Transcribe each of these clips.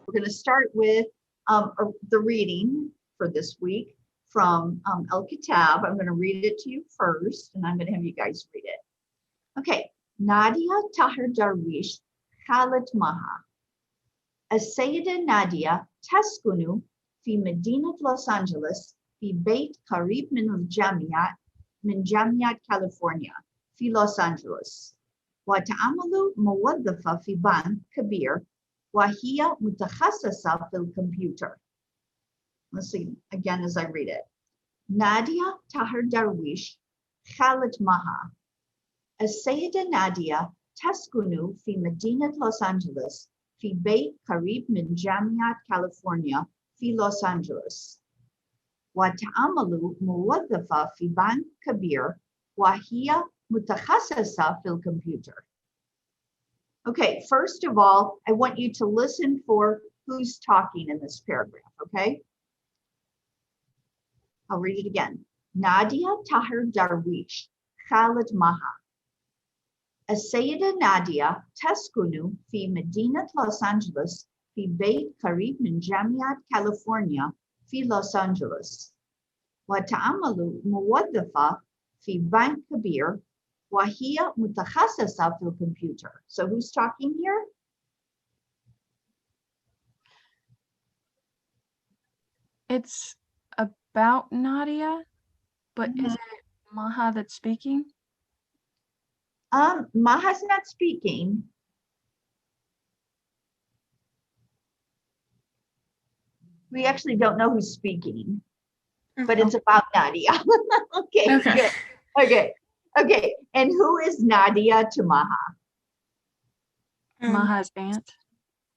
We're going to start with the reading for this week from El Kitab. I'm going to read it to you first, and I'm going to have you guys read it. Okay. Nadia Tahir Darwish Khalid Maha. السيدة نادية تسكن في مدينة لوس أنجلوس في بيت قريب من جامعة كاليفورنيا في لوس أنجلوس، وتعمل موظفة في بنك كبير وهي متخصصة في الكمبيوتر. Let's see again as I read it. Nadia Tahir Darwish Khalid Maha. السيدة نادية تسكن في مدينة لوس أنجلوس في بيت قريب من جامعة كاليفورنيا في لوس أنجلوس، وتعمل موظفة في بنك كبير وهي متخصصة في الكمبيوتر. Okay, first of all, I want you to listen for who's talking in this paragraph, okay? I'll read it again. Nadia Tahir Darwish Khalid Maha. السيدة نادية تسكن في مدينة لوس أنجلوس في بيت قريب من جامعة كاليفورنيا في لوس أنجلوس، وتعمل موظفة في بنك كبير وهي متخصصة في الكمبيوتر. So who's talking here? It's about Nadia, but is it Maha that's speaking? Maha's not speaking. We actually don't know who's speaking, but it's about Nadia. Okay, good. Okay. And who is Nadia to Maha? Maha's aunt.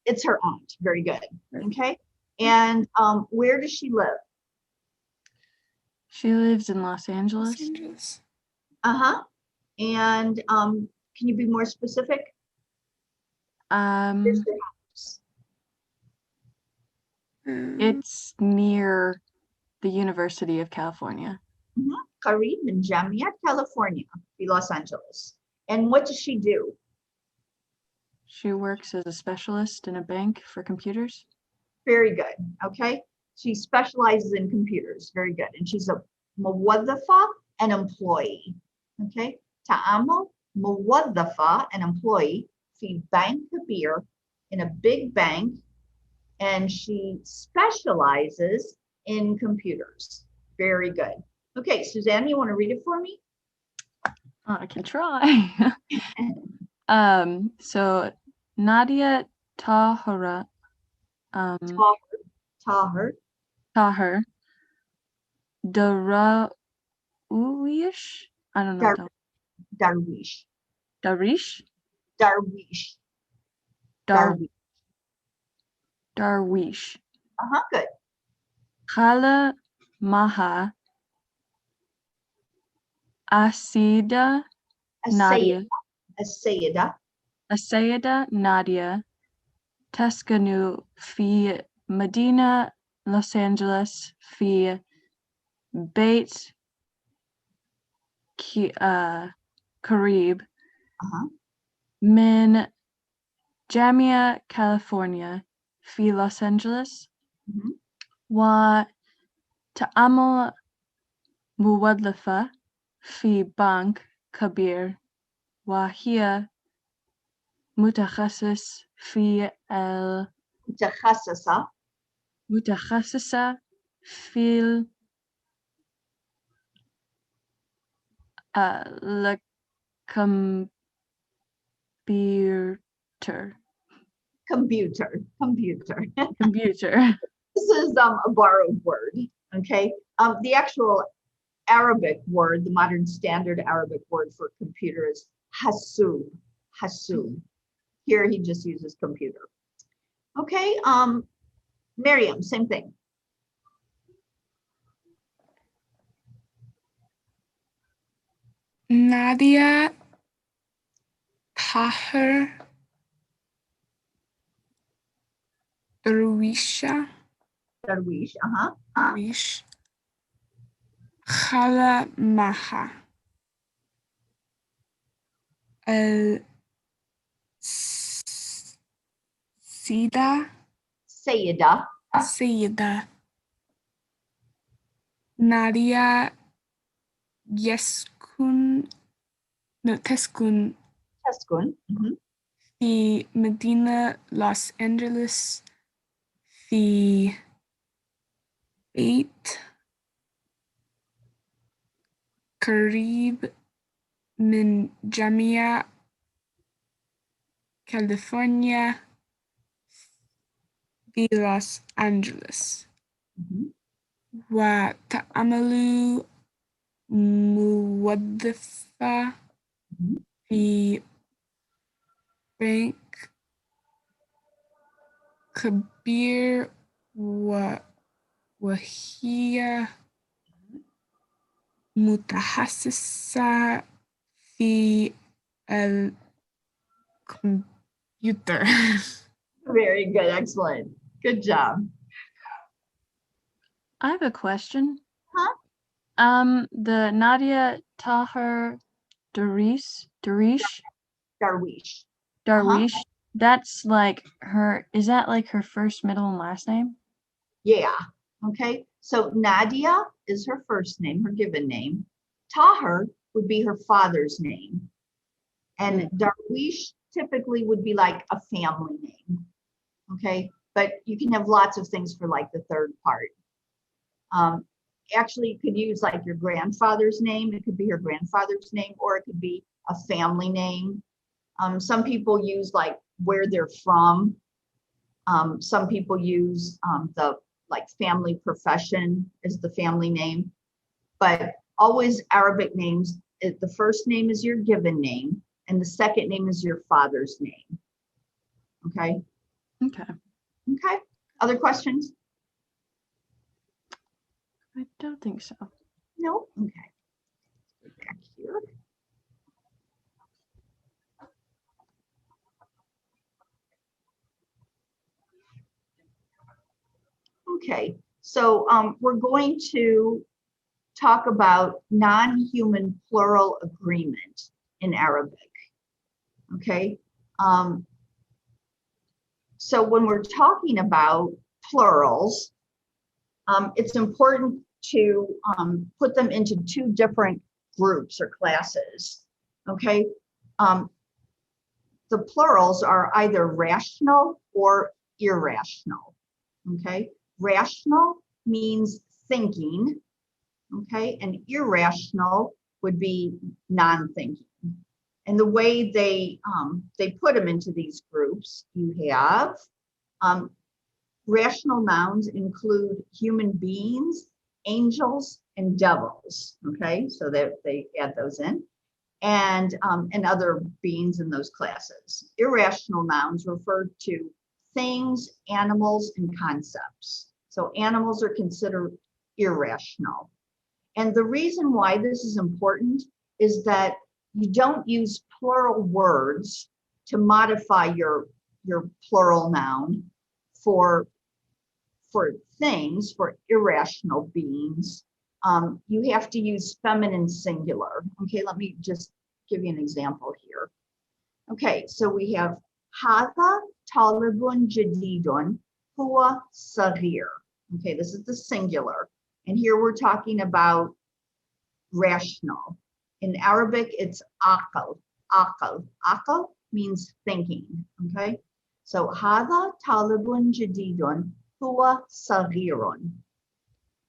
It's her aunt. Very good. Okay. And where does she live? She lives in Los Angeles. Uh-huh. And can you be more specific? Where's her house? It's near the University of California. قريب من جامعة كاليفورنيا في Los Angeles. And what does she do? She works as a specialist in a bank for computers. Very good. Okay. She specializes in computers. Very good. And she's a موظفة, an employee. Okay. تعمل موظفة, an employee في بنك كبير, in a big bank, and she specializes in computers. Very good. Okay, Suzanne, you want to read it for me? I can try. So Nadia Tahir Tahir Darwish. I don't know. Darwish. Darwish. Darwish. Darwish. Good. Khala Maha Asida Nadia. السيدة نادية تسكن في مدينة لوس أنجلوس في بيت قريب من جامعة كاليفورنيا في لوس أنجلوس، وتعمل موظفة في بنك كبير وهي متخصصة في Computer. Computer. This is a borrowed word. Okay. The actual Arabic word, the modern standard Arabic word for computer is hasub. Here he just uses computer. Okay, Miriam, same thing. Nadia Tahir Darwish. Khala Maha. سيدة. سيدة. نادية تسكن تسكن. في مدينة لوس أنجلوس في بيت قريب من جامعة كاليفورنيا في لوس أنجلوس وتعمل موظفة في بنك كبير وهي متخصصة في الكمبيوتر. Very good, excellent. Good job. I have a question. Huh? The Nadia Tahir Darwish, Darwish. that's like her, is that like her first, middle, and last name? Yeah. Okay. So Nadia is her first name, her given name. Tahir would be her father's name. And Darwish typically would be like a family name. Okay. But you can have lots of things for like the third part. Actually, you could use like your grandfather's name. It could be her grandfather's name, or it could be a family name. Some people use like where they're from. Some people use the like family profession is the family name, but always Arabic names, the first name is your given name and the second name is your father's name. Okay. Okay. Okay. Other questions? I don't think so. No? Okay. Back here. Okay, so we're going to talk about non-human plural agreement in Arabic. Okay, so when we're talking about plurals, it's important to put them into two different groups or classes. Okay, the plurals are either rational or irrational. Okay, rational means thinking, okay, and irrational would be non-thinking. And the way they put them into these groups, you have rational nouns include human beings, angels, and devils. Okay, so they add those in, and other beings in those classes. Irrational nouns refer to things, animals, and concepts. So animals are considered irrational. And the reason why this is important is that you don't use plural words to modify your plural noun for things, for irrational beings. You have to use feminine singular. Okay, let me just give you an example here. Okay, so we have هذا طالب جديد هو صغير. Okay, this is the singular. And here we're talking about rational. In Arabic, it's aqal. Aqal means thinking. Okay, so هذا طالب جديد هو صغير.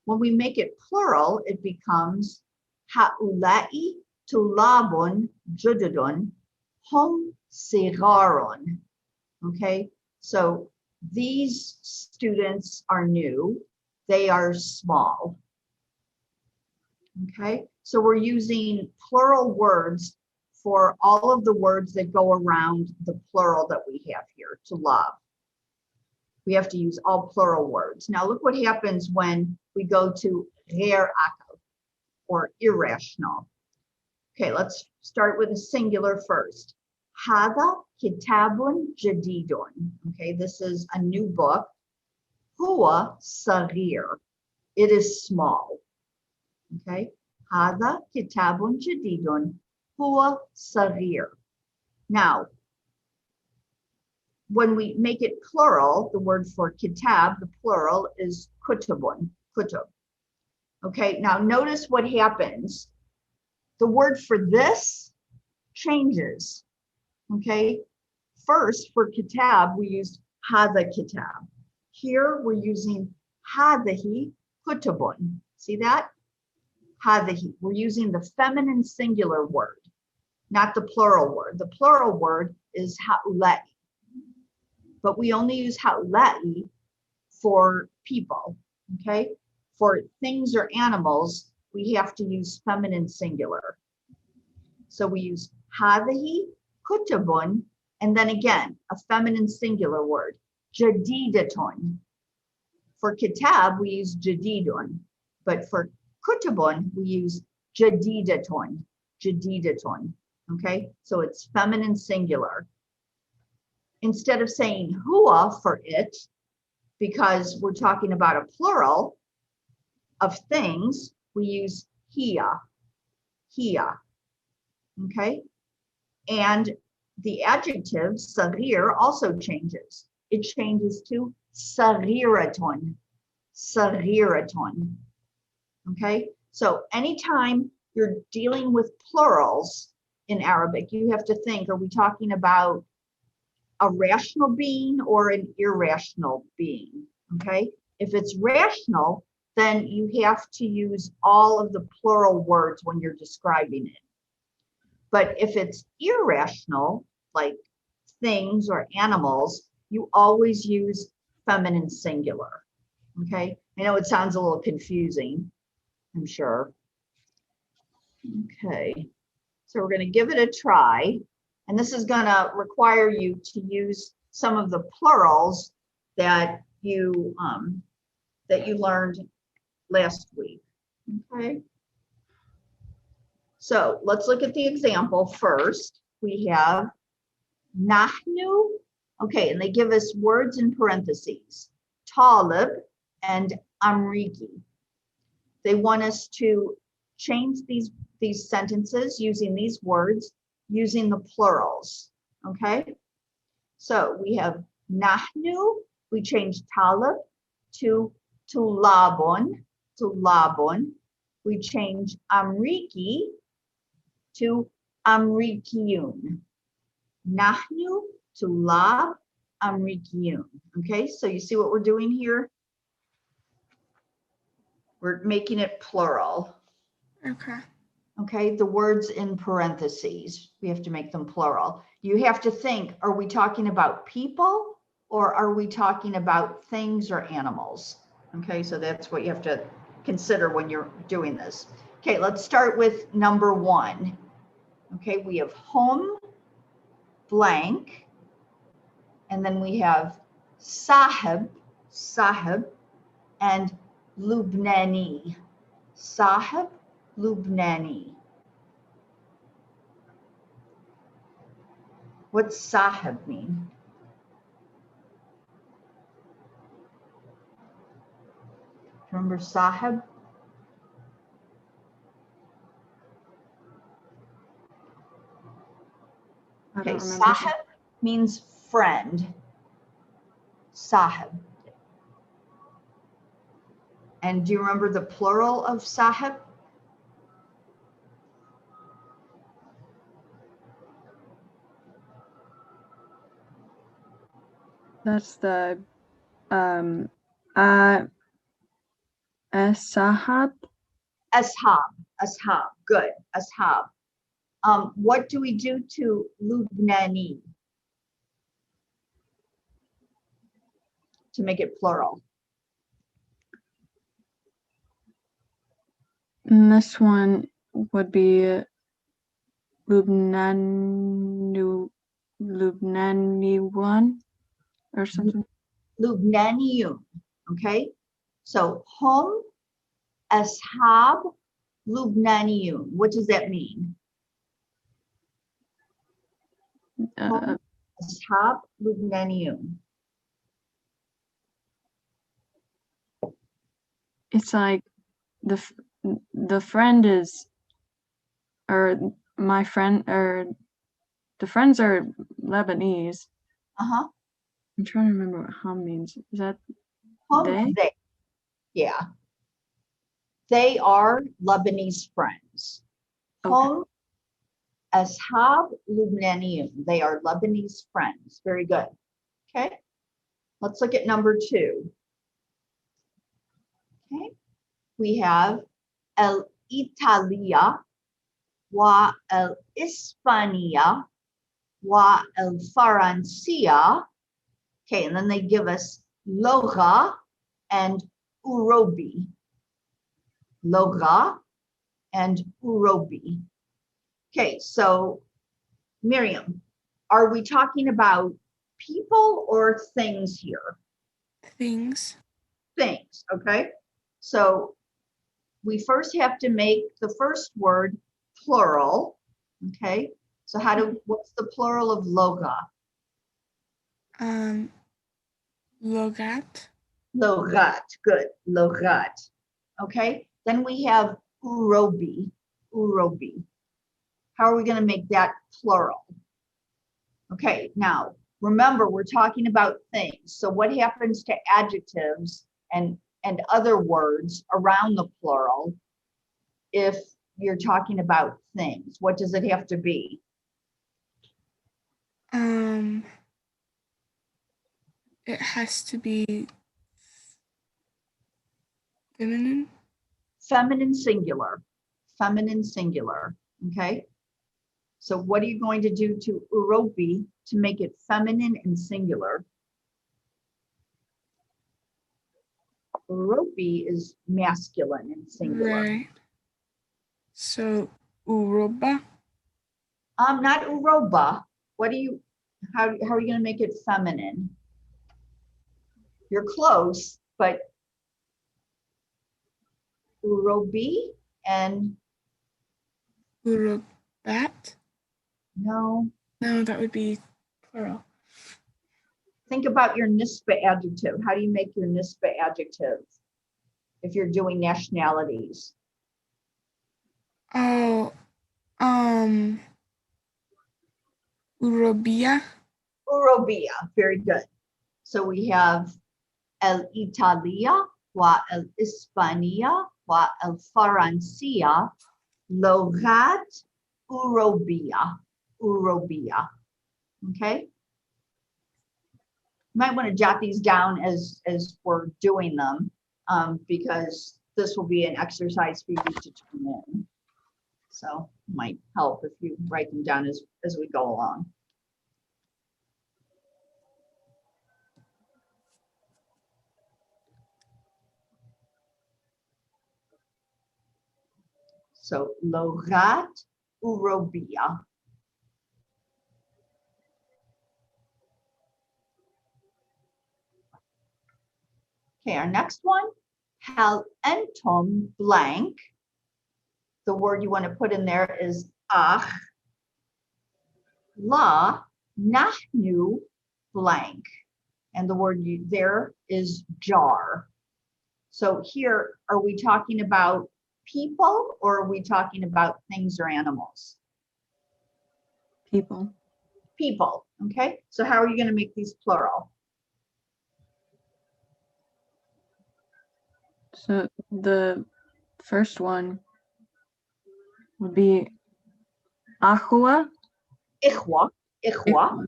When we make it plural, it becomes هؤلاء طلاب جدد هم صغار. Okay, so these students are new, they are small. Okay, so we're using plural words for all of the words that go around the plural that we have here, to love. We have to use all plural words. Now look what happens when we go to ghair aqal, or irrational. Okay, let's start with a singular first. هذا كتاب جديد. Okay, this is a new book. هو صغير. It is small. Okay, هذا كتاب جديد هو صغير. Now, when we make it plural, the word for kitab, the plural is kutubun, kutub. Okay, now notice what happens. The word for this changes. Okay, first for kitab, we used hada kitab. Here we're using hadahi kutubun. See that? Hadahi. We're using the feminine singular word, not the plural word. The plural word is ha'ulai. But we only use ha'ulai for people, okay? For things or animals, we have to use feminine singular. So we use hadahi kutubun, and then again, a feminine singular word, jadidatun. For kitab, we use jadidun, but for kutubun, we use jadidatun, jadidatun, okay? So it's feminine singular. Instead of saying hua for it, because we're talking about a plural of things, we use hiya, okay? And the adjective sagir also changes. It changes to sagiratun, okay? So anytime you're dealing with plurals in Arabic, you have to think, are we talking about a rational being or an irrational being, okay? If it's rational, then you have to use all of the plural words when you're describing it. But if it's irrational, like things or animals, you always use feminine singular, okay? I know it sounds a little confusing, I'm sure. Okay, so we're gonna give it a try. And this is gonna require you to use some of the plurals that you learned last week, okay? So let's look at the example first. We have nahnu, okay, and they give us words in parentheses, talib and amriki. They want us to change these sentences using these words, using the plurals, okay? So we have nahnu, we change talib to tulabun. We change amriki to amrikiyun. Nahnu, tulab, amrikiyun. Okay, so you see what we're doing here? We're making it plural. Okay. Okay, the words in parentheses, we have to make them plural. You have to think, are we talking about people or are we talking about things or animals? Okay, so that's what you have to consider when you're doing this. Okay, let's start with number one. Okay, we have home, blank, and then we have sahib, and Lubnani. Sahib, Lubnani. What's sahib mean? Remember sahib? I Okay, don't remember. sahib means friend. Sahib. And do you remember the plural of sahib? That's the sahab. Ashab, good, ashab. What do we do to Lubnani to make it plural? And this one would be Lubnaniwan or something. Lubnaniyun, okay? So home, ashab, Lubnaniyun. What does that mean? Home, ashab, Lubnaniyun. It's like the friend is, or my friend, or the friends are Lebanese. Uh-huh. I'm trying to remember what hum means. Is that Hum, they? yeah. They are Lebanese friends. Okay. Hum ashab Lubnaniyun. They are Lebanese friends. Very good. Okay. Let's look at number 2. Okay. We have El Italia wa el Hispania wa el Francia. Okay, and then they give us Loga and Urobi. Loga and Urobi. Okay, so Miriam, are we talking about people or things here? Things. Things, okay? So we first have to make the first word plural, okay? So what's the plural of loga? Logat. Logat, good, logat. Okay, then we have urobi, urobi. How are we going to make that plural? Okay, now remember we're talking about things. So what happens to adjectives and other words around the plural if you're talking about things? What does it have to be? It has to be feminine. Feminine singular, feminine singular, okay? So what are you going to do to urobi to make it feminine and singular? Urobi is masculine and singular. Right. So uroba. Not uroba. How are you going to make it feminine? You're close, but urobi and Urobat. no. No, that would be plural. Think about your nisba adjective. How do you make your nisba adjective if you're doing nationalities? Oh, urobia. Urobia, very good. So we have el Italia wa el Hispania wa el Francia logat urobia, urobia. Okay. You might want to jot these down as we're doing them because this will be an exercise for you to turn in. So it might help if you write them down as we go along. So logat urobia. Okay, our next one, hal entom blank. The word you want to put in there is ach, la, nahnu blank. And the word there is jar. So here, are we talking about people or are we talking about things or animals? People. People, okay? So how are you going to make these plural? So the first one would be ahua. Ikhwa, ikhwa.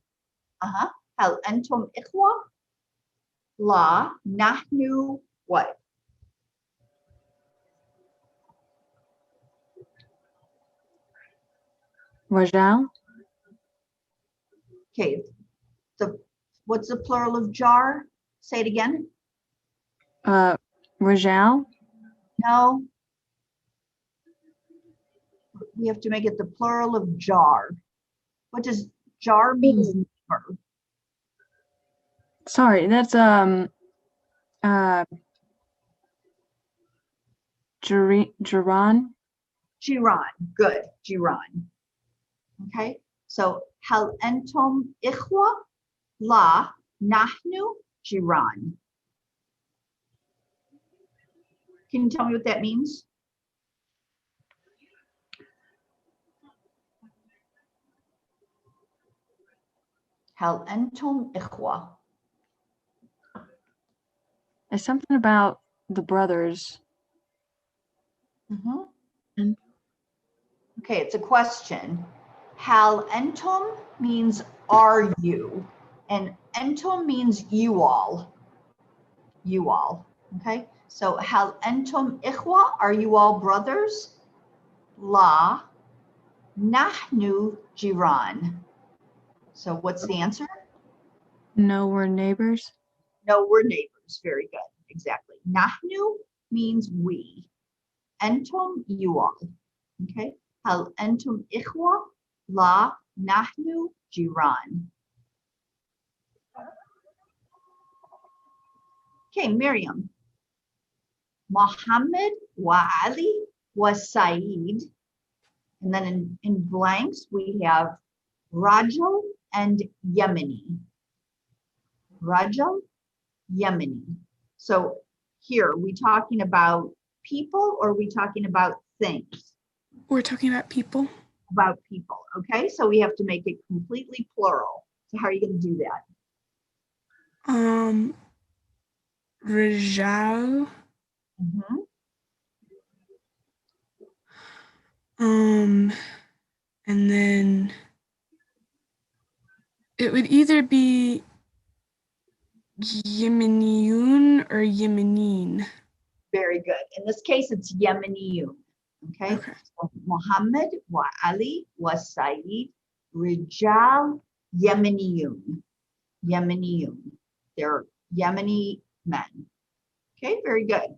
Hal antum ikhwa? La, nahnu, what? Rajal. Okay, what's the plural of jar? Say it again. Rajal. No. We have to make it the plural of jar. What does jar means? Neighbor. Sorry, that's Jiran. Jiran, good, jiran. Okay, so hal entom ikhwa? La, nahnu, jiran. Can you tell me what that means? Hal entom ikhwa? It's something about the brothers. Mhm. And Okay, it's a question. Hal entum means are you, and entum means you all. You all. Okay, so hal entum ikhwa, are you all brothers? La nahnu jiran. So what's the answer? no, we're neighbors. No, we're neighbors. Very good. Exactly. Nahnu means we. Entum, you all. Okay. Hal entum ikhwa? La nahnu jiran. Okay, Miriam. Muhammad wa Ali wa Saeed. And then in blanks, we have Rajal and Yemeni. Rajal, Yemeni. So here, are we talking about people or are we talking about things? We're talking about people. About people, okay? So we have to make it completely plural. So how are you going to do that? Rajal. Mhm. And then it would either be Yemeniyun or Yemenin. Very good. In this case, it's Yemeniyun, okay? Okay. So Muhammad wa Ali wa Saeed, Rijal Yemeniyun. Yemeniyun. They're Yemeni men. Okay, very good.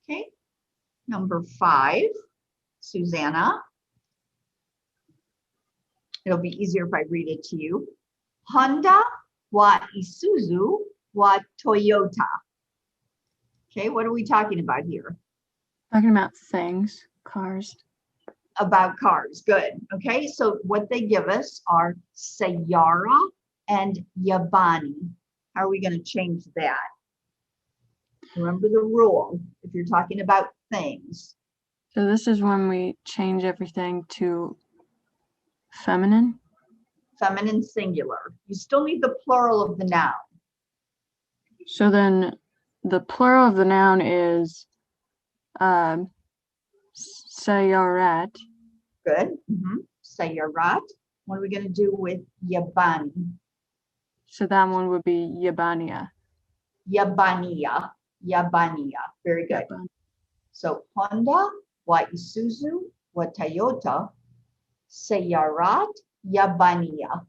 Okay, number 5, Susanna. It'll be easier if I read it to you. Honda wa Isuzu wa Toyota. Okay, what are we talking about here? Talking about things, cars. About cars. Good. Okay, so what they give us are Sayara and Yabani. How are we going to change that? Remember the rule if you're talking about things. So this is when we change everything to feminine. Feminine singular. You still need the plural of the noun. So then the plural of the noun is sayarat. Good. Sayarat. What are we going to do with Yabani? So that one would be yabania. Yabaniya. Yabaniya. Very good. So Honda, wa Isuzu, wa Toyota, Sayarat, Yabaniya.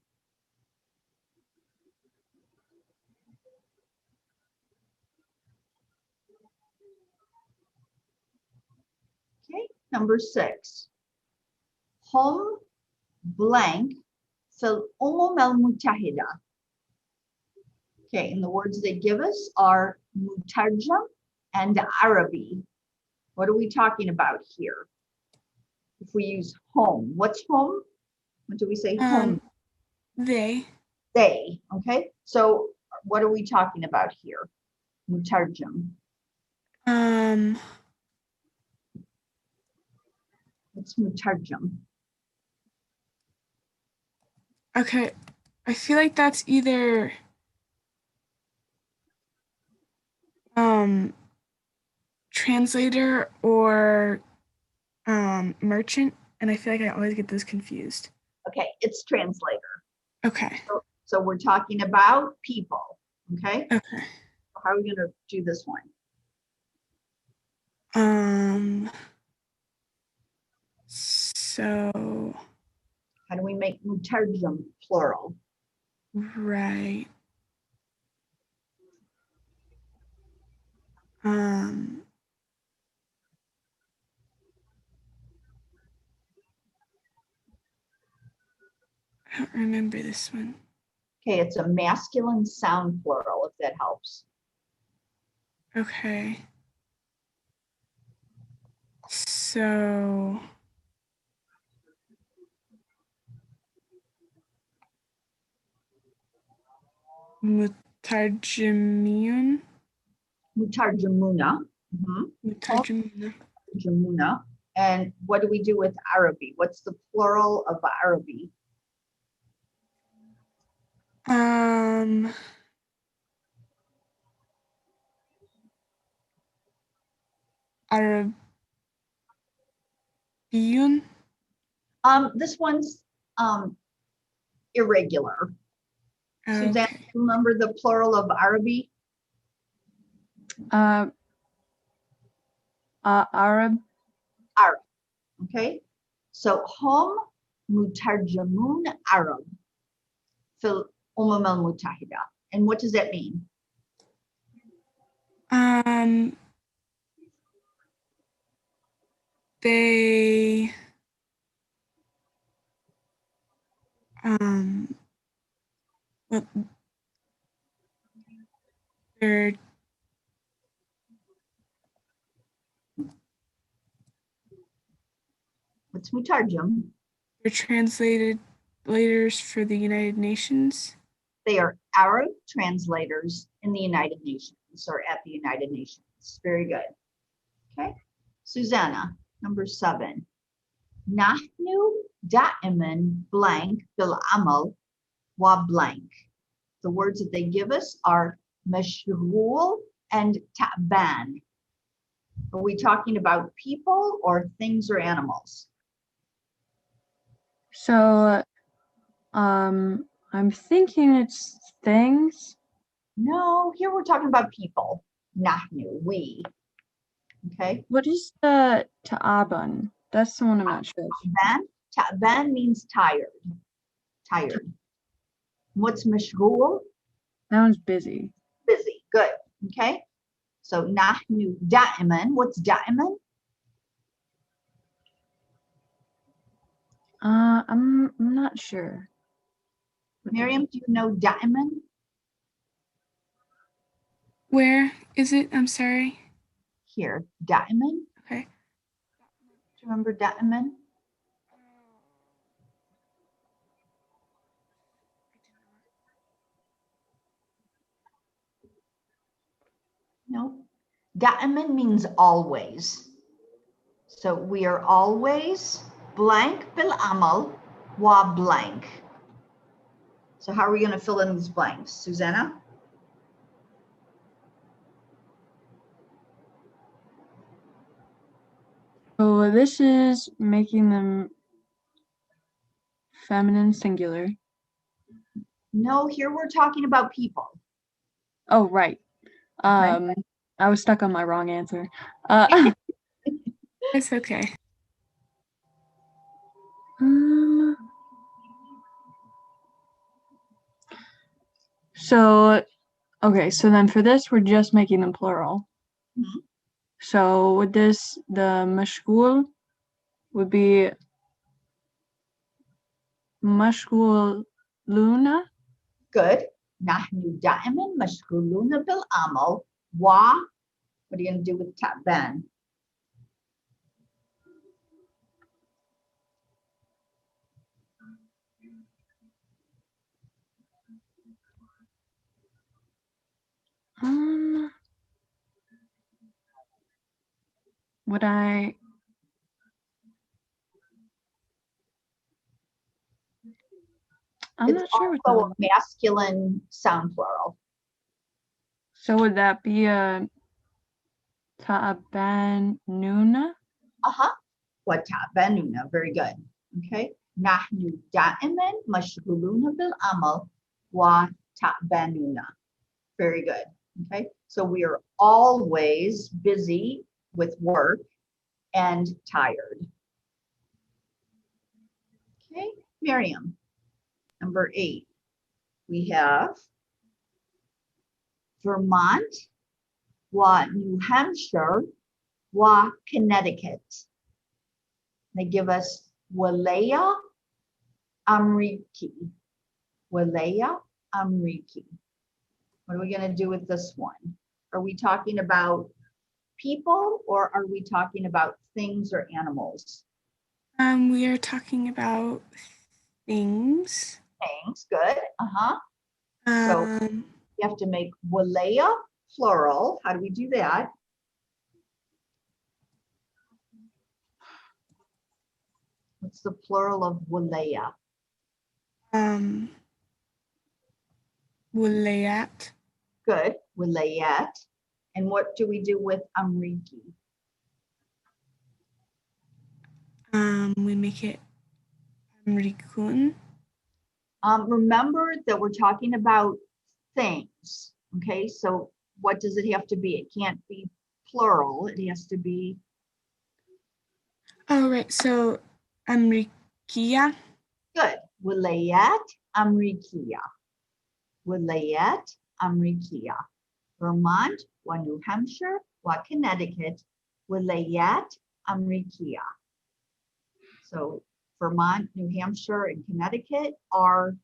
Okay, number 6. Hum blank fil al mutahida. Okay, and the words they give us are mutarjam and Arabi. What are we talking about here? If we use home, what's home? What do we say? Home. They. They. Okay, so what are we talking about here? Mutarjam. What's mutarjam? Okay. I feel like that's either translator or merchant, and I feel like I always get those confused. Okay, it's translator. Okay. So we're talking about people. Okay. Okay. How are we going to do this one? So. How do we make mutarjam plural? Right. I don't remember this one. Okay, it's a masculine sound plural, if that helps. Okay. So. Mutarjimiyun. Mutarjamuna. Mutarjimuna. Mutarjamuna. And what do we do with Arabi? What's the plural of Arabi? Arabiyun. This one's irregular. Suzanne, Okay. remember the plural of Arabi? Arab. Arab. Okay. So هم مترجمون عرب في الأمم المتحدة. And what does that mean? They well, they're What's mutarjim? translators for the United Nations. They are Arab translators in the United Nations or at the United Nations. Very good. Okay. Susanna, number 7. نحن دائما blank بالعمل وبlank. The words that they give us are مشغول and تعبان. Are we talking about people or things or animals? So, I'm thinking it's things. No, here we're talking about people. نحن, we. Okay. What is the ta'aban? That's the one I'm not sure of. تعبان means tired. Tired. What's مشغول? Sounds busy. Busy. Good. Okay. So نحن دائما. What's دائما? I'm not sure. Miriam, do you know دائما? Where is it? I'm sorry. Here. دائما. Okay. Do you remember دائما? No. دائما means always. So we are always blank بالعمل وبlank. So how are we going to fill in these blanks? Susanna? So this is making them feminine singular. No, here we're talking about people. Oh, right. Okay. I was stuck on my wrong answer. It's okay. So, okay, so then for this, we're just making them plural. Mhm. So with this, the mashgul would be mashguluna. Good. نحن دائما مشغولون بالعمل what are you going to do with تعبان? Would I? I'm It's not sure what also that a masculine sound plural. So would that be a ta'abanuna? وتعبانون. Very good. Okay. نحن دائما مشغولون بالعمل وتعبانون. Very good. Okay. So we are always busy with work and tired. Okay. Miriam, number 8. We have Vermont, New Hampshire, Connecticut. They give us Walaya Amriki. Walaya Amriki. What are we going to do with this one? Are we talking about people or are we talking about things or animals? We are talking about things. Things, good. So you have to make Walaya plural. How do we do that? What's the plural of Walaya? Wilayat. Good, Wilayat. And what do we do with Amriki? We make it Amrikun. Remember that we're talking about things. Okay, so what does it have to be? It can't be plural. It has to be Oh, right. So Amrikia. good. Wilayat Amrikia. Wilayat Amrikia. Vermont, wa New Hampshire, wa Connecticut, Wilayat Amrikia. So Vermont, New Hampshire, and Connecticut are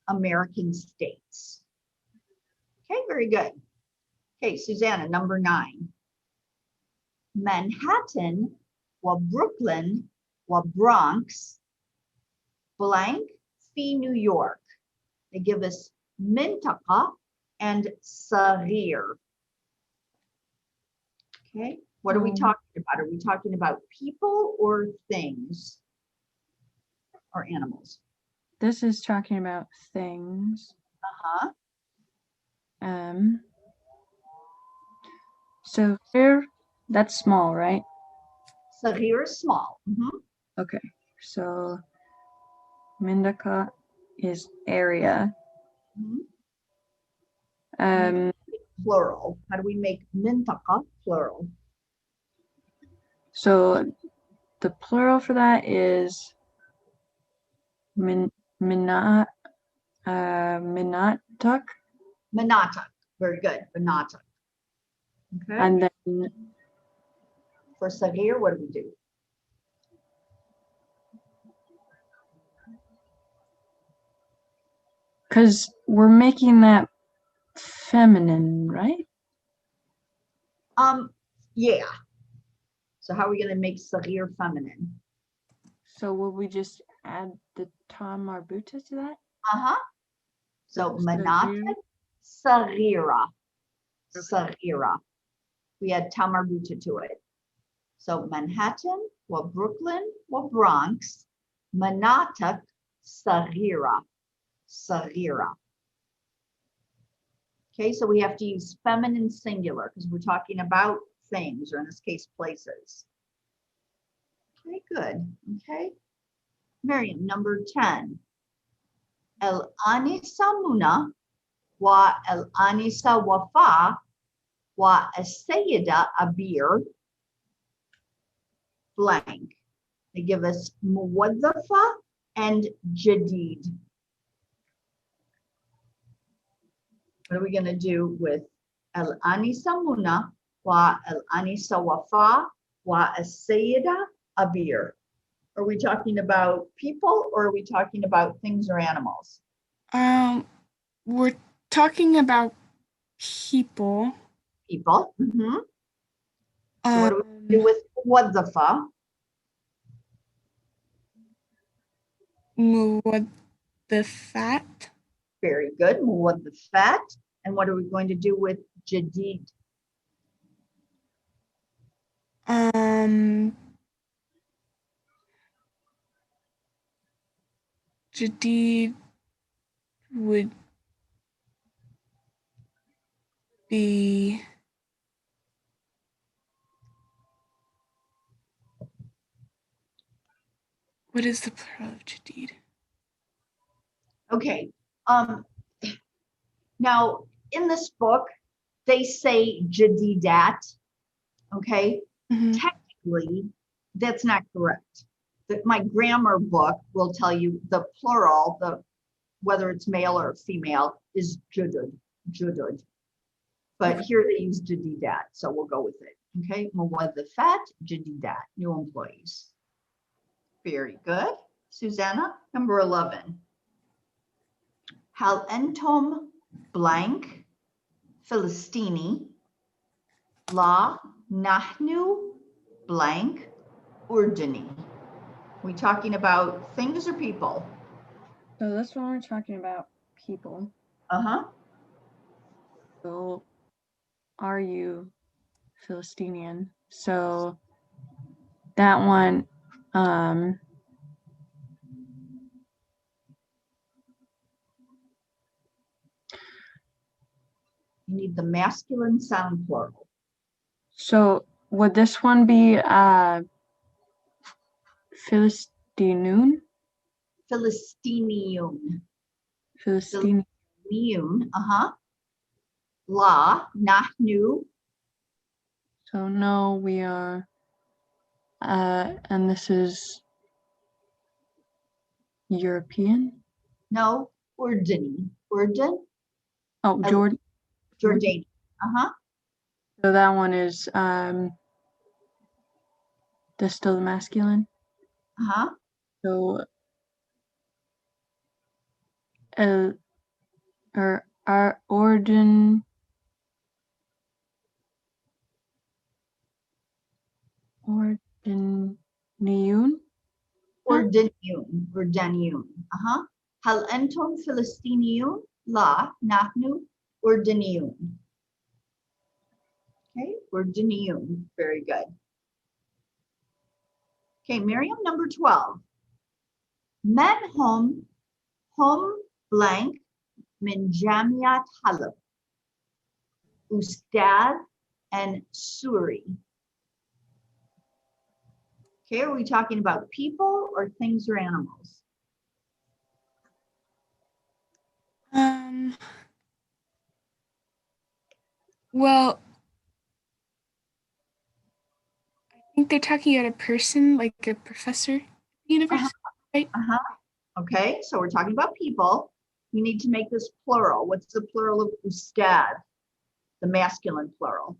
American states. Okay, very good. Okay, Susanna, number 9. Manhattan, wa Brooklyn, wa Bronx, blank, fee New York. They give us Mintaka and Sarir. Okay, what are we talking about? Are we talking about people or things or animals? This is talking about things. Uh-huh. So here, that's small, right? Sarir is small. Okay, so Mindaka is area. Plural. How do we make Mintaka plural? So the plural for that is Minatak. Minatak. Very good. Minatak. Okay. And then for Sarir, what do we do? because we're making that feminine, right? Yeah. So how are we going to make Sarir feminine? So will we just add the Tom Marbuta to that? Uh-huh. So Sarir. Manatat, Sarira. Sarira. We add Tamarbuta to it. So Manhattan, or Brooklyn, or Bronx, Manatak, Sarira. Sarira. Okay, so we have to use feminine singular because we're talking about things, or in this case, places. Okay, good. Okay. Miriam, number 10. El Anisa Muna wa El Anisa Wafa wa Asayida Abir blank. They give us Muwaddafa and Jadid. What are we going to do with El Anisa Muna wa El Anisa Wafa wa Asayida Abir? Are we talking about people or are we talking about things or animals? We're talking about people. People. So what do we do with Muwaddafa? Muwaddafat. Very good. Muwaddafat. And what are we going to do with Jadid? Jadid would be what is the plural of Jadid? Okay. Now in this book, they say Jadidat. Okay. Technically, that's not correct. My grammar book will tell you the plural, whether it's male or female, is Judud. Judud. But here they use Jadidat, so we'll go with it. Okay. Muwaddafat, Jadidat, new employees. Very good. Susanna, number 11. Hal entom blank Philistini la nahnu blank Urdani. We talking about things or people? So this one we're talking about people. So are you Philistinian? So that one, You need the masculine sound plural. so would this one be Philistinian. Philistinian. Philistine. La, nahnu. So no, we are, and this is European. No, Urdani. Urdan, Oh, Jordan. Jordanian. So that one is that's still the masculine. So or our Ordiniyun. Urdaniun. Hal antum Philistiniun? La, nahnu Urdaniun. Okay, Urdaniun. Very good. Okay, Miriam, number 12. Men hum blank min Jamiat Halab. Ustad and Suri. Okay, are we talking about people or things or animals? Well, I think they're talking about a person, like a professor at the university, right? Okay, so we're talking about people. We need to make this plural. What's the plural of ustad? The masculine plural.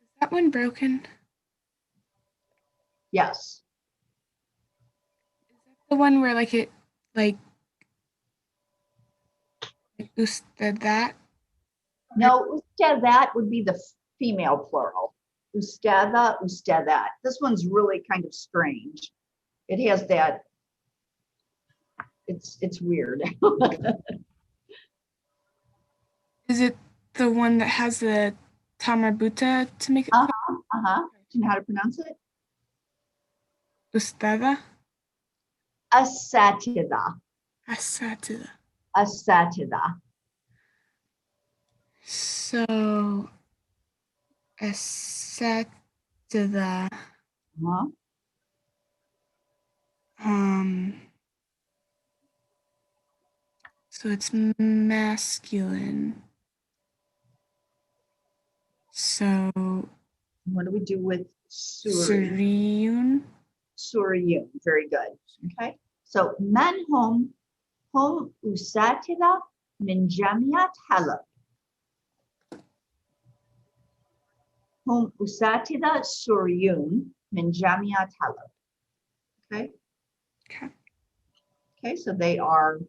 Is that one broken? Yes. Is that the one where like that? No, ustadat would be the female plural. Ustada, ustadat. This one's really kind of strange. It has that, it's weird. Is it the one that has the tamarbuta to make it? Do you know how to pronounce it? Ustada? Asatida. Asatida. Asatida. So, asatida. So it's masculine. So what do we do with Suriyun? Suriyun. Very good. Okay. So man hum usatida min jamiat halab. Hum usatida suriyun min jamiat halab. Okay. Okay, so they are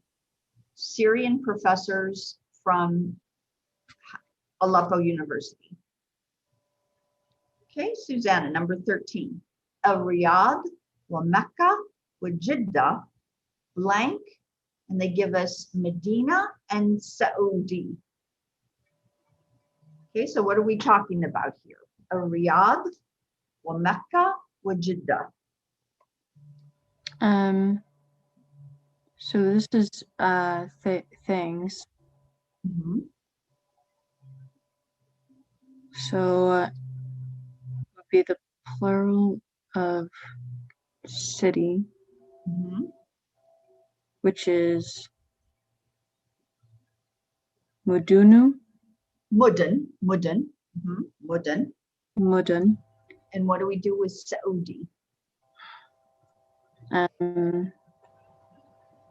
Syrian professors from Aleppo University. Okay, Susanna, number 13. Riyadh, wa Mecca, wa Jeddah, blank, and they give us Medina and Saudi. Okay, so what are we talking about here? Riyadh, wa Mecca, wa Jeddah. So this is things. So would be the plural of city, which is Mudunu. Mudun. And what do we do with Saudi?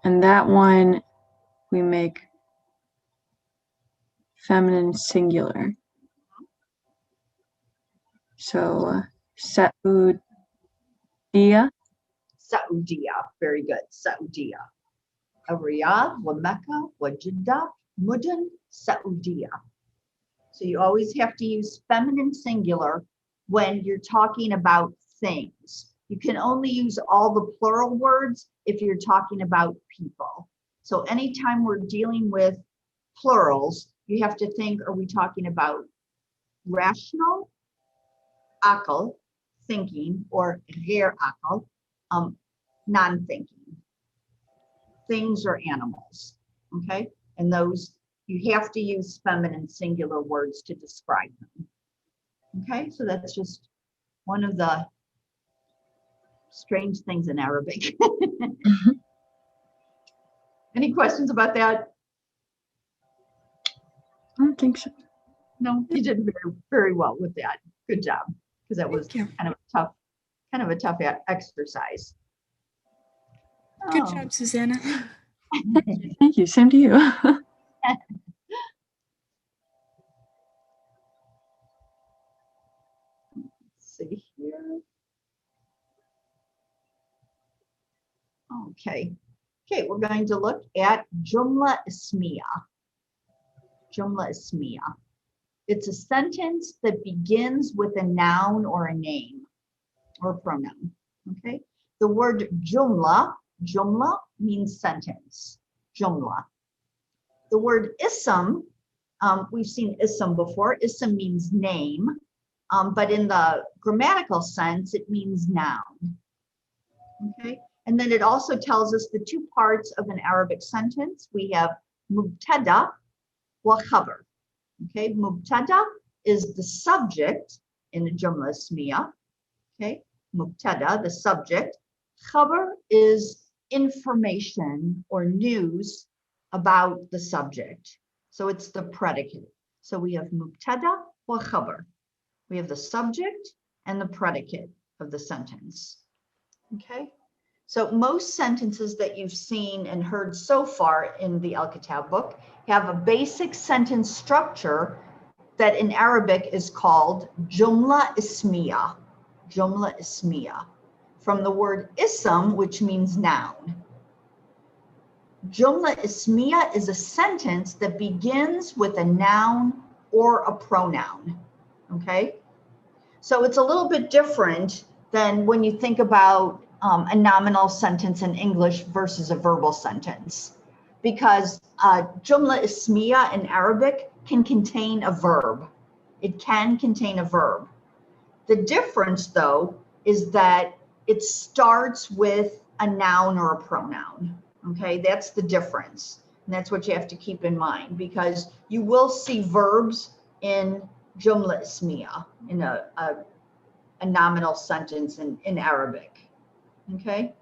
And that one we make feminine singular. So Saudia. Saudia, very good. Saudia. Riyadh, wa Mecca, wa Jeddah, Mudun, Saudia. So you always have to use feminine singular when you're talking about things. You can only use all the plural words if you're talking about people. So anytime we're dealing with plurals, you have to think, are we talking about rational, akal, thinking, or ghair akal, non-thinking, things or animals, okay? And those you have to use feminine singular words to describe them. Okay, so that's just one of the strange things in Arabic. Any questions about that? I don't think so. No, you did very, very well with that. Good job, because that was Thank you. kind of a tough exercise. Good Oh. job, Susanna. Thank you. Same to you. Let's see here. Okay. Okay, we're going to look at Jumla Ismiya. Jumla Ismiya. It's a sentence that begins with a noun or a name or pronoun. Okay. The word Jumla means sentence. Jumla. The word Ism, we've seen Ism before. Ism means name, but in the grammatical sense, it means noun. Okay. And then it also tells us the two parts of an Arabic sentence. We have mubtada wa khabar. Okay, mubtada is the subject in the Jumla Ismiya. Okay, mubtada, the subject. Khabar is information or news about the subject. So it's the predicate. So we have mubtada wa khabar. We have the subject and the predicate of the sentence. Okay. So most sentences that you've seen and heard so far in the Al-Kitab book have a basic sentence structure that in Arabic is called Jumla Ismiya. Jumla Ismiya. From the word ism, which means noun. Jumla Ismiya is a sentence that begins with a noun or a pronoun. Okay? So it's a little bit different than when you think about a nominal sentence in English versus a verbal sentence, because Jumla Ismiya in Arabic can contain a verb. It can contain a verb. The difference, though, is that it starts with a noun or a pronoun. Okay, that's the difference. And that's what you have to keep in mind, because you will see verbs in Jumla Ismiya, in a nominal sentence in Arabic. Okay,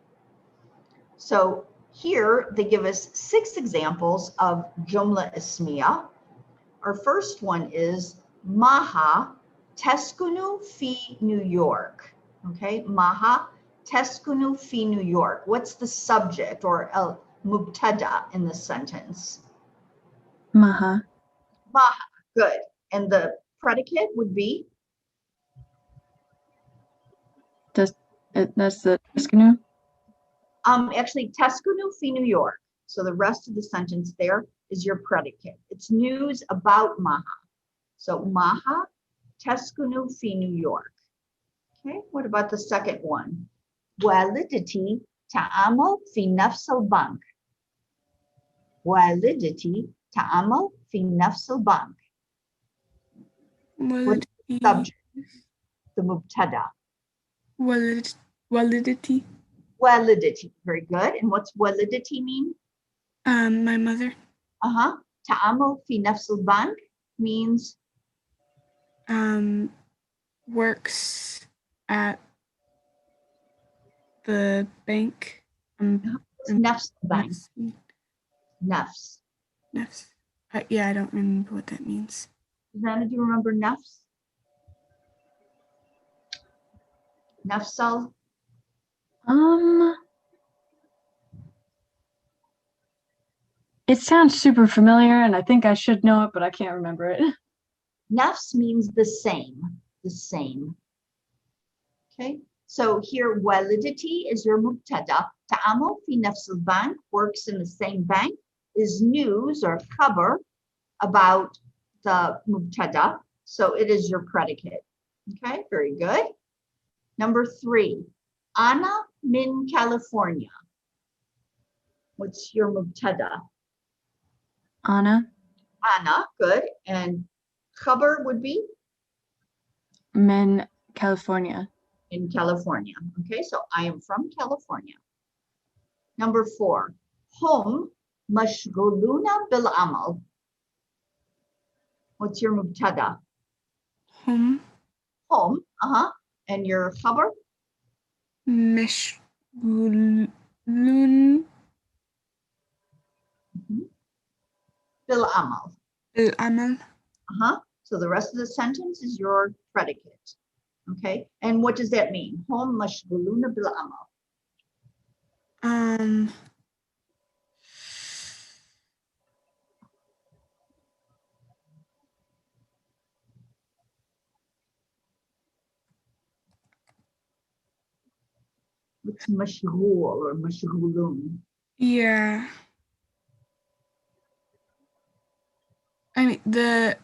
so here they give us 6 examples of Jumla Ismiya. Our first one is Maha Teskunu fi New York. Okay, Maha Teskunu fi New York. What's the subject or el mubtada in the sentence? Maha. Maha, good. And the predicate would be? That's the Eskanu? Actually, Teskunu fi New York. So the rest of the sentence there is your predicate. It's news about Maha. So Maha Teskunu fi New York. Okay, what about the second one? Walidati ta'amal fi nafs al-bank. Walidati ta'amal fi nafs al-bank. What's the subject? The mubtada. Walidati. Walidati, very good. And what's walidati mean? My mother. Ta'amal fi nafs al-bank means works at the bank. Nafs al-bank. Nafs. Nafs. Yeah, I don't remember what that means. Susanna, do you remember nafs? Nafsal? It sounds super familiar, and I think I should know it, but I can't remember it. Nafs means the same, the same. Okay, so here walidati is your mubtada. Ta'amal fi nafs al-bank, works in the same bank, is news or khabar about the mubtada. So it is your predicate. Okay, very good. Number 3, Ana min California. What's your mubtada? Ana. Ana, good. And khabar would be? Min California. In California. Okay, so I am from California. Number 4, hum mashghuluna bil amal. What's your mubtada? هم Home. And your khabar? مشغولون Bil amal. بالعمل. So the rest of the sentence is your predicate. Okay. And what does that mean? Hum mashghuluna bil amal. It's mashghul or mashghulun. Yeah. I mean, the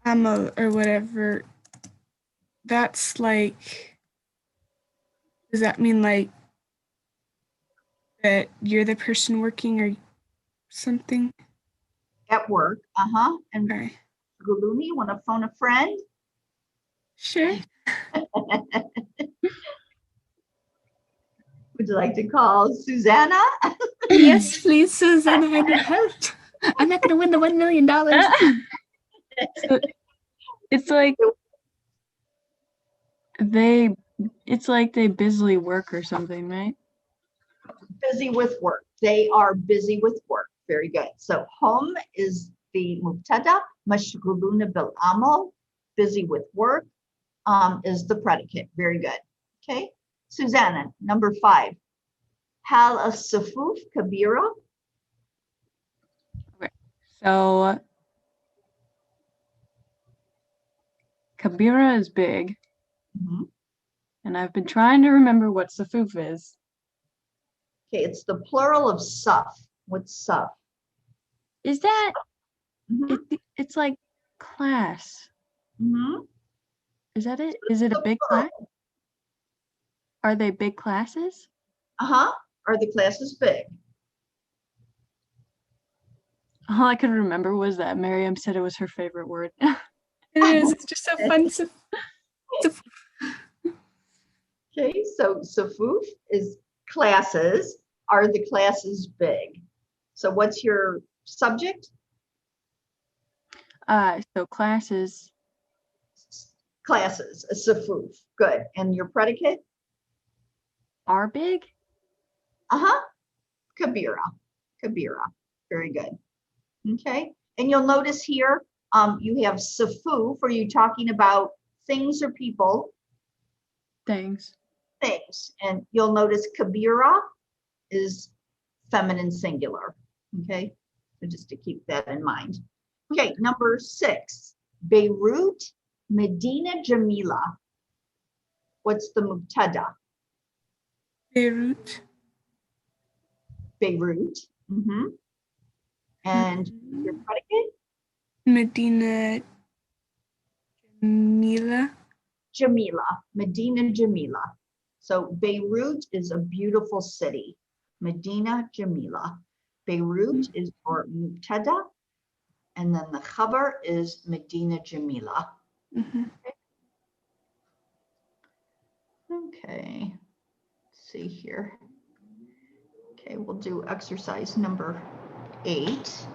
amal or whatever, that's like, does that mean like that you're the person working or something? At work. And Okay. Guluni, you want to phone a friend? Sure. Would you like to call Susanna? Yes, please, Susanna, I need help. I'm not gonna win the $1 million. So it's like they busily work or something, right? Busy with work. They are busy with work. Very good. So hum is the mubtada, mashghuluna bil amal, busy with work, is the predicate. Very good. Okay. Susanna, number 5. Hal as-sufuf kabira. Okay. So Kabira is big, and I've been trying to remember what sufuf is. Okay, it's the plural of saf. What's saf? Is that it's like class? Is that it? Is it a big class? Are they big classes? Are the classes big? All I could remember was that Miriam said it was her favorite word. It is. It's just so fun. Okay, so sufuf is classes. Are the classes big? So what's your subject? So classes. Classes, a sufuf. Good. And your predicate? Are big? Kabira. Kabira. Very good. Okay. And you'll notice here, you have sufuf. Are you talking about things or people? Things. Things. And you'll notice kabira is feminine singular. Okay. So just to keep that in mind. Okay. Number 6, Beirut, Medina Jamila. What's the mubtada? Beirut. Beirut. And your predicate? Medina Jamila. Jamila. Medina Jamila. So Beirut is a beautiful city. Medina Jamila. Beirut is for mubtada. And then the khabar is Medina Jamila. Okay. Let's see here. Okay, we'll do exercise number 8.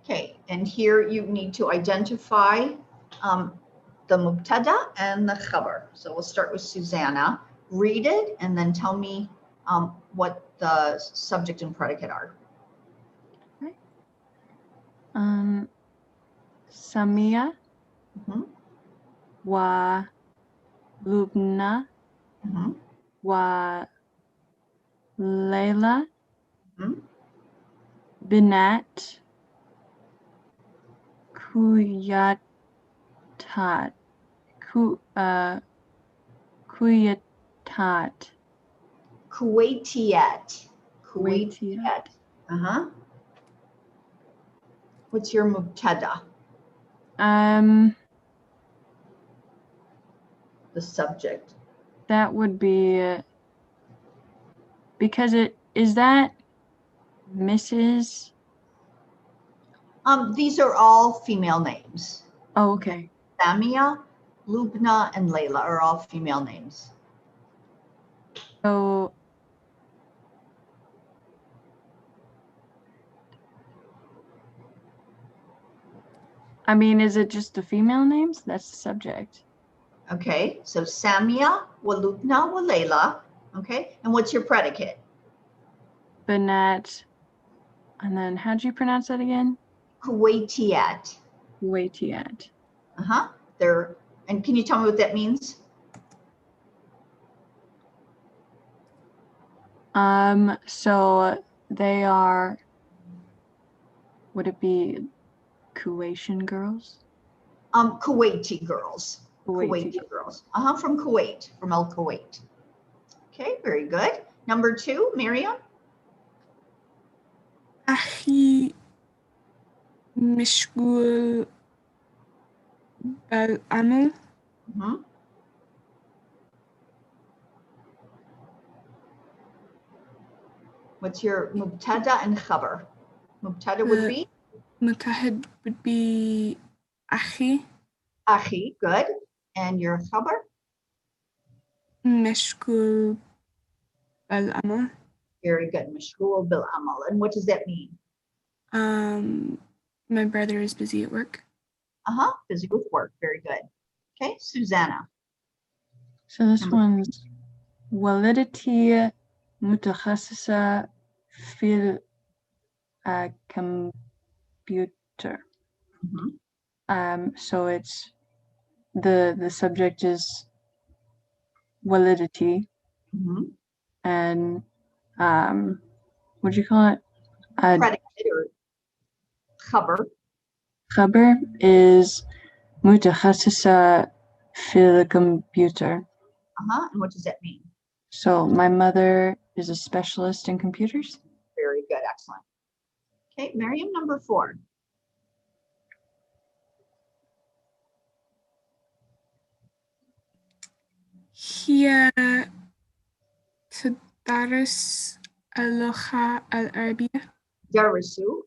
Okay, and here you need to identify the mubtada and the khabar. So we'll start with Susanna. Read it and then tell me what the subject and predicate are. Okay. Samia wa Lubna wa Layla Binat Kuyatat Kuyatat Kuwaitiyat. Kuwaitiyat. What's your mubtada? The subject. That would be because it is that Mrs. These are all female names. Oh, okay. Samia, Lubna, and Layla are all female names. So I mean, is it just the female names? That's the subject. Okay, so Samia, Walubna, Walela. Okay, and what's your predicate? Banat. And then how'd you pronounce that again? Kuwaitiyat. Kuwaitiyat. Uh-huh. And can you tell me what that means? So they are, would it be Kuwaitian girls? Kuwaiti girls. Kuwaiti girls. From Kuwait, from El Kuwait. Okay, very good. Number 2, Miriam. أخي مشغول بالعمل. Mm-hmm. What's your mubtada and khabar? Mubtada would be? متحد would be أخي. Akhi, good. And your khabar? مشغول بالعمل. Very good. Mashghul bil amal. And what does that mean? My brother is busy at work. Busy with work. Very good. Okay, Susanna. So this one's والدتي متخصصة في computer. So it's the subject is والدتي, and what do you call it? Predicate or khabar. خبر is متخصصة في computer. And what does that mean? So my mother is a specialist in computers. Very good. Excellent. Okay, Miriam, number 4. هي تدرس اللغة العربية. Darasu.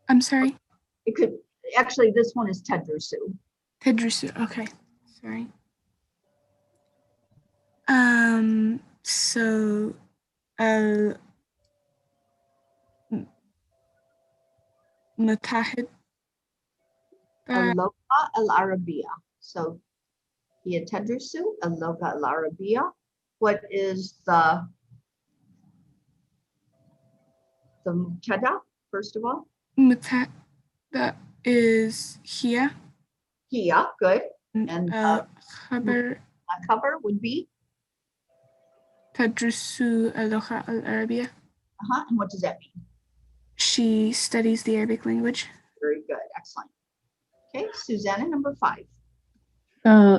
I'm sorry? It could, actually, this one is tadrusu. تدرس, okay, sorry. So المتحد اللغة العربية. So هي تدرس اللغة العربية. What is the mubtada, first of all? that is here. Here, good. And خبر cover would be? تدرس اللغة العربية. And what does that mean? She studies the Arabic language. Very good, excellent. Okay, Susanna, number 5.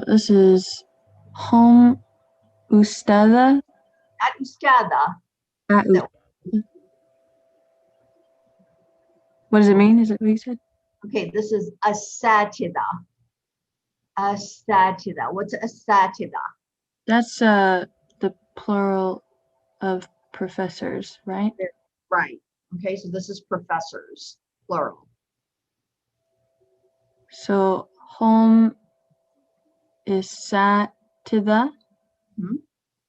This is home ustada. At ustada. What does it mean? Is it what you said? Okay, this is asatida. Asatida. What's asatida? That's the plural of professors, right? Right. Okay, so this is professors, plural. So home is satida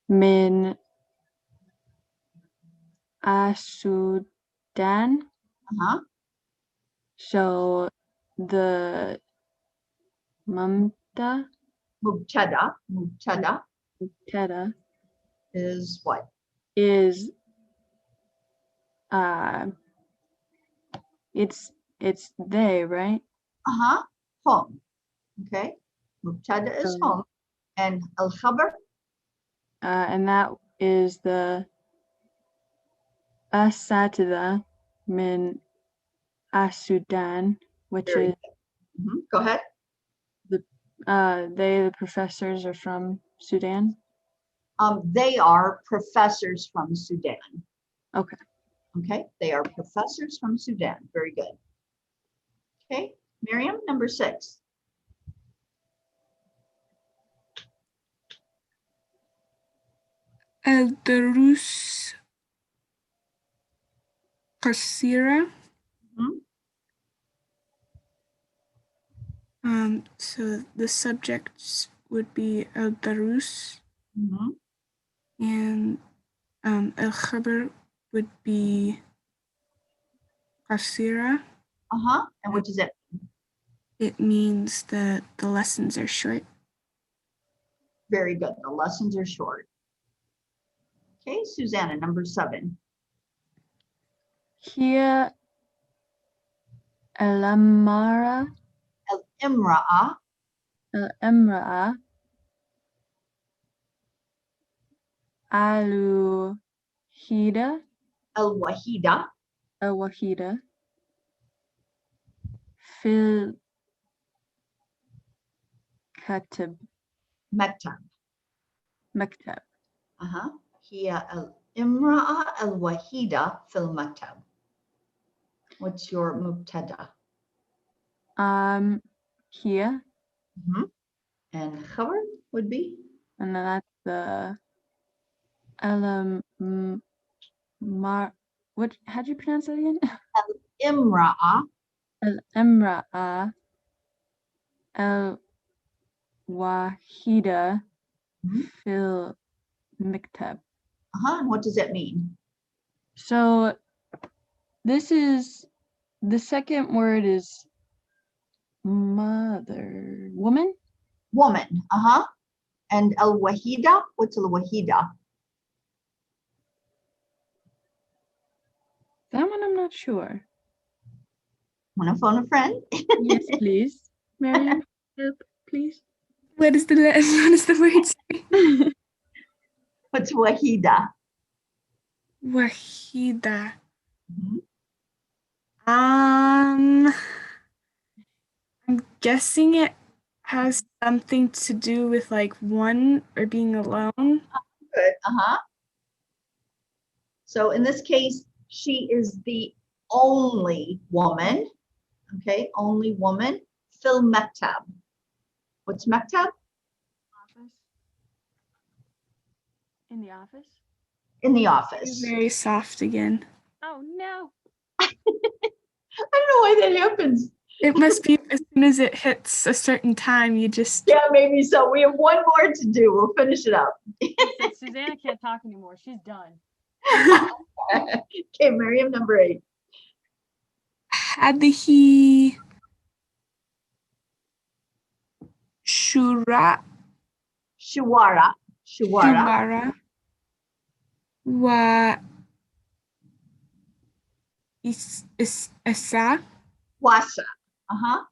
min asudan. So the mubtada is what? Is it's they, right? Home. Okay. Mubtada is home. And al-khabar? And that is the asatida min asudan, which is Go ahead. the professors are from Sudan. They are professors from Sudan. Okay. Okay, they are professors from Sudan. Very good. Okay, Miriam, number 6. الدروس قصيرة. So the subjects would be الدروس, and الخبر would be قصيرة. And what does that mean? It means that the lessons are short. Very good. The lessons are short. Okay, Susanna, number 7. Here الامرأة الامرأة الامرأة الوحيدة الوحيدة الوحيدة في الكتب مكتب. مكتب. هي الامرأة الوحيدة في المكتب. What's your مبتدأ? Here. And خبر would be? And then that's the what? How do you pronounce that again? الامرأة الامرأة الوحيدة في المكتب. And what does that mean? So this is the second word is mother, woman. Woman. And الوحيدة, what's الوحيدة? That one I'm not sure. Want to phone a friend? Yes, please. Miriam, help, please. What is the word say? What's wahida? Wahida. I'm guessing it has something to do with like one or being alone. Good. So in this case, she is the only woman. Okay, only woman. Fil maktab. What's maktab? Office. In the office. In the office. It's very soft again. Oh no. I don't know why that happens. It must be as soon as it hits a certain time, you just... Yeah, maybe so. We have one more to do. We'll finish it up. Susanna can't talk anymore. She's done. Okay, Miriam, number 8. Hadhi Shura. Shuwara. Wa Isa. Wasa.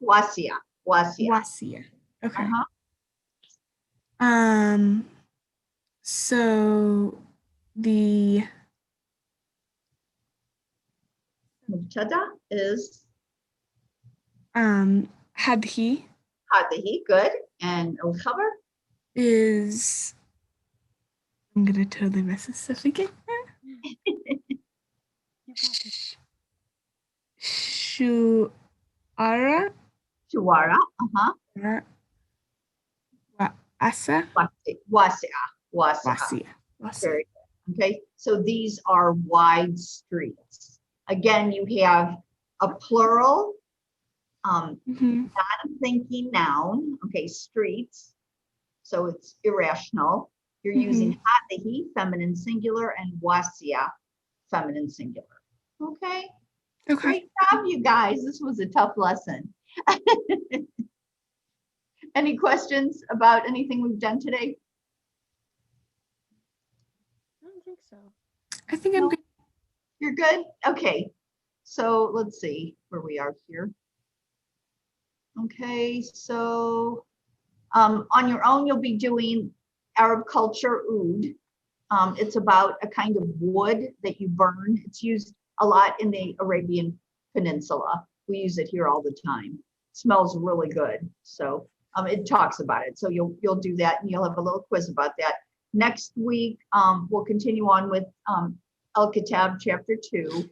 Wasia. Wasia. Okay. So the Mubtada is hadhi good. And al-khabar is, I'm gonna totally mess this up again. Shuara. Asa. Wasia. Very good. Okay, so these are wide streets. Again, you have a plural, non-thinking noun. Okay, streets. So it's irrational. You're using hadihi, feminine singular, and wasia, feminine singular. Okay. Great job, you guys. This was a tough lesson. Any questions about anything we've done today? I don't think so. I think I'm good. You're good? Okay. So let's see where we are here. Okay, so on your own, you'll be doing Arab culture oud. It's about a kind of wood that you burn. It's used a lot in the Arabian Peninsula. We use it here all the time. It smells really good. So it talks about it. So you'll do that, and you'll have a little quiz about that. Next week, we'll continue on with Al-Kitab Chapter 2,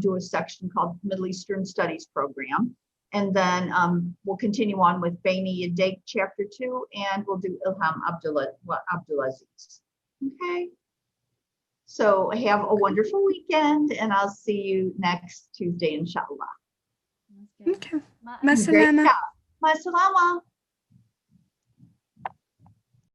do a section called Middle Eastern Studies Program. And then we'll continue on with Baini Yadayk Chapter 2, and we'll do Ilham Abdulaziz. Okay. So have a wonderful weekend, and I'll see you next Tuesday, inshallah. Okay. Masalama. Masalama.